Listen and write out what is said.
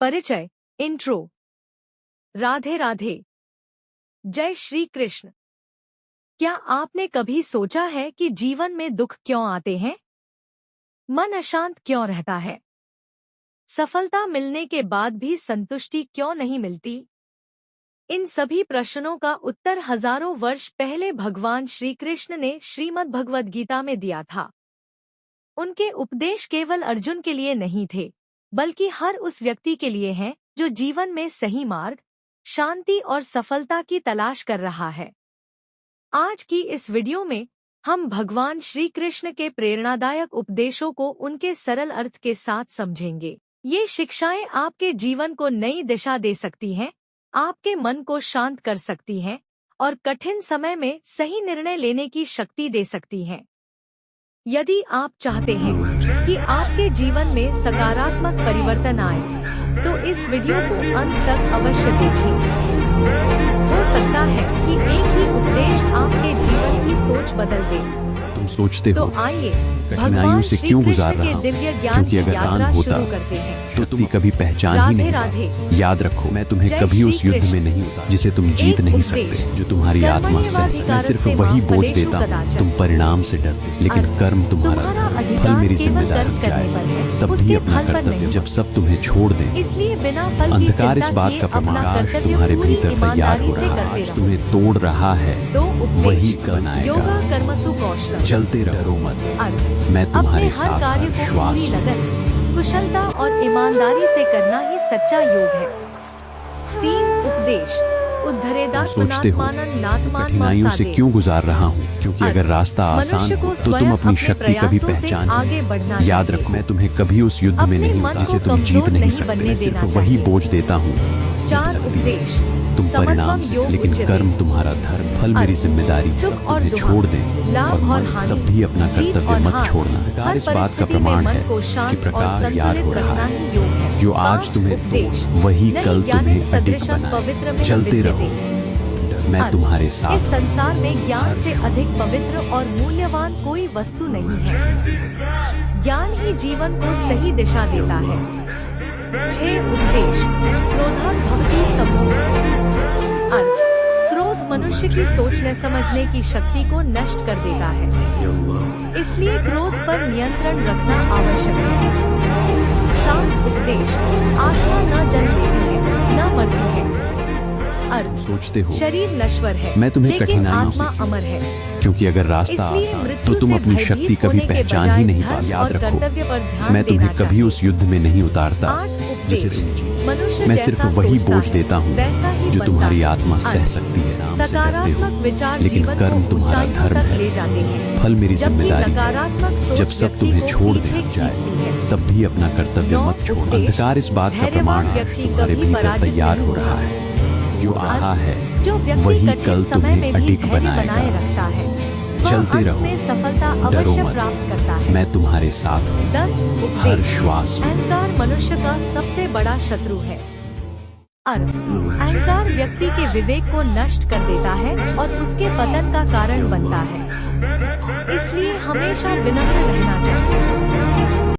परिचय, इंट्रो। राधे राधे। जय श्री कृष्ण। क्या आपने कभी सोचा है कि जीवन में दुख क्यों आते हैं? मन अशांत क्यों रहता है? सफलता मिलने के बाद भी संतुष्टि क्यों नहीं मिलती? इन सभी प्रश्नों का उत्तर हजारों वर्ष पहले भगवान श्री कृष्ण ने श्रीमद् भगवद गीता में दिया था। उनके उपदेश केवल अर्जुन के लिए नहीं थे, बल्कि हर उस व्यक्ति के लिए हैं जो जीवन में सही मार्ग, शांति और सफलता की तलाश कर रहा है। आज की इस वीडियो में हम भगवान श्री कृष्ण के प्रेरणादायक उपदेशों को उनके सरल अर्थ के साथ समझेंगे। ये शिक्षाएं आपके जीवन को नई दिशा दे सकती हैं, आपके मन को शांत कर सकती हैं और कठिन समय में सही निर्णय लेने की शक्ति दे सकती हैं। यदि आप चाहते हैं कि आपके जीवन में सकारात्मक परिवर्तन आए, तो इस वीडियो को अंत तक अवश्य देखें। हो सकता है कि एक ही उपदेश आपके जीवन की सोच बदल दे। तुम सोचते हो तो आइए कठिनाइयों से क्यों गुजार रहा हूँ, क्योंकि अगर आसान होता तो तुम कभी पहचान ही नहीं पाते। याद रखो, मैं तुम्हें कभी उस युद्ध में नहीं उतारा जिसे तुम जीत नहीं सकते, जो तुम्हारी आत्मा सह सकती। मैं सिर्फ वही बोझ देता हूँ, तुम परिणाम से डरते, लेकिन कर्म तुम्हारा, फल मेरी जिम्मेदारी जाए। तब भी अपना कर्तव्य जब सब तुम्हें छोड़ दें। अंधकार इस बात का प्रकाश तुम्हारे भीतर तैयार हो रहा है, आज तुम्हें तोड़ रहा है, वही बनाएगा। चलते रहो मत, मैं तुम्हारे साथ हर श्वास में। कुशलता और ईमानदारी से करना ही सच्चा योग है। 3 उपदेश। सोचते हो कठिनाइयों से क्यों गुजार रहा हूँ, क्योंकि अगर रास्ता आसान हो तो तुम अपनी शक्ति कभी पहचान। याद रखो, मैं तुम्हें कभी उस युद्ध में नहीं उतारा जिसे तुम जीत नहीं सकते। मैं सिर्फ वही बोझ देता हूँ, तुम परिणाम से, लेकिन कर्म तुम्हारा धर्म, फल मेरी जिम्मेदारी। तुम्हें छोड़ दें और तब भी अपना कर्तव्य मत छोड़ना। इस बात का प्रमाण है कि प्रकाश याद हो रहा है, जो आज तुम्हें तोड़ वही कल तुम्हें अडिग बनाए। चलते रहो, मैं तुम्हारे साथ। इस संसार में ज्ञान से अधिक पवित्र और मूल्यवान कोई वस्तु नहीं है। ज्ञान ही जीवन को सही दिशा देता है। 6 उपदेश। क्रोधात् भवति सम्मोहः। अर्थ, क्रोध मनुष्य की सोचने समझने की शक्ति को नष्ट कर देता है, इसलिए क्रोध पर नियंत्रण रखना आवश्यक है। 7 उपदेश। आत्मा न जन्म लेती है, न मरती है। अर्थ, सोचते हो शरीर नश्वर है, मैं तुम्हें लेकिन कठिनाइयों से आत्मा अमर है, क्योंकि अगर रास्ता आसान तो तुम अपनी शक्ति कभी पहचान ही नहीं पाते। याद रखो, मैं तुम्हें कभी उस युद्ध में नहीं उतारता जिसे तुम जीत। मैं सिर्फ वही बोझ देता हूँ जो तुम्हारी आत्मा सह सकती है। नाम से डरते हो, लेकिन कर्म तुम्हारा धर्म है, फल मेरी जिम्मेदारी। जब सब तुम्हें छोड़ दिया जाए, तब भी अपना कर्तव्य मत छोड़ो। अंधकार इस बात का प्रमाण है, तुम्हारे भीतर तैयार हो रहा है, जो आहा है वही कल तुम्हें अडिग बनाएगा। चलते रहो, डरो मत, मैं तुम्हारे साथ हूँ। 10 हर श्वास में। अहंकार मनुष्य का सबसे बड़ा शत्रु है। अर्थ, अहंकार व्यक्ति के विवेक को नष्ट कर देता है और उसके पतन का कारण बनता है, इसलिए हमेशा विनम्र रहना चाहिए।